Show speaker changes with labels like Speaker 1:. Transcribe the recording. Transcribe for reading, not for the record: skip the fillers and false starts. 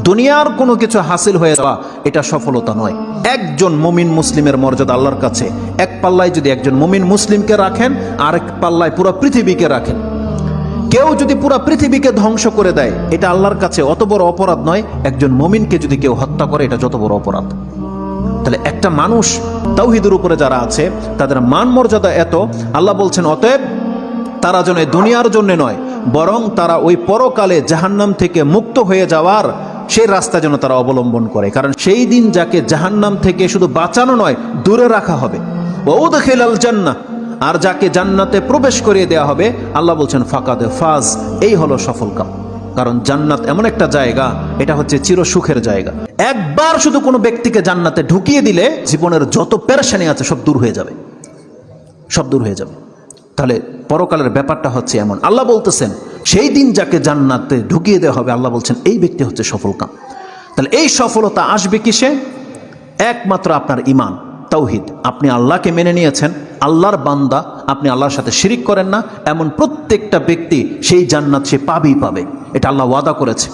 Speaker 1: দুনিয়ার কোনো কিছু হাসিল হয়ে যাওয়া এটা সফলতা নয়। একজন মুমিন মুসলিমের মর্যাদা আল্লাহর কাছে, এক পাল্লায় যদি একজন মুমিন মুসলিমকে রাখেন, আরেক পাল্লায় পুরো পৃথিবীকে রাখেন। কেউ যদি পুরো পৃথিবীকে ধ্বংস করে দেয়, এটা আল্লাহর কাছে অত বড় অপরাধ নয়। একজন মুমিনকে যদি কেউ হত্যা করে, এটা যত বড় অপরাধ। তাহলে একটা মানুষ তাওহীদের উপরে যারা আছে তাদের মান মর্যাদা এত, আল্লাহ বলছেন অতএব তারা যেন দুনিয়ার জন্য নয়, বরং তারা ওই পরকালে জাহান্নাম থেকে মুক্ত হয়ে যাওয়ার সেই রাস্তা যেন তারা অবলম্বন করে। কারণ সেই দিন যাকে জাহান্নাম থেকে শুধু বাঁচানো নয়, দূরে রাখা হবে। ওয়াউদখিলাল জান্নাহ, আর যাকে জান্নাতে প্রবেশ করিয়ে দেওয়া হবে, আল্লাহ বলছেন ফাকাদে ফাজ, এই হলো সফল কাম। কারণ জান্নাত এমন একটা জায়গা, এটা হচ্ছে চির সুখের জায়গা। একবার শুধু কোনো ব্যক্তিকে জান্নাতে ঢুকিয়ে দিলে জীবনের যত পেরেশানি আছে সব দূর হয়ে যাবে, সব দূর হয়ে যাবে। তাহলে পরকালের ব্যাপারটা হচ্ছে এমন। আল্লাহ বলতেছেন সেই দিন যাকে জান্নাতে ঢুকিয়ে দেওয়া হবে, আল্লাহ বলছেন এই ব্যক্তি হচ্ছে সফল কাম। তাহলে এই সফলতা আসবে কিসে? একমাত্র আপনার ঈমান, তাওহীদ। আপনি আল্লাহকে মেনে নিয়েছেন, আল্লাহর বান্দা, আপনি আল্লাহর সাথে শিরিক করেন না, এমন প্রত্যেকটা ব্যক্তি সেই জান্নাত সে পাবেই পাবে। এটা আল্লাহ ওয়াদা করেছে।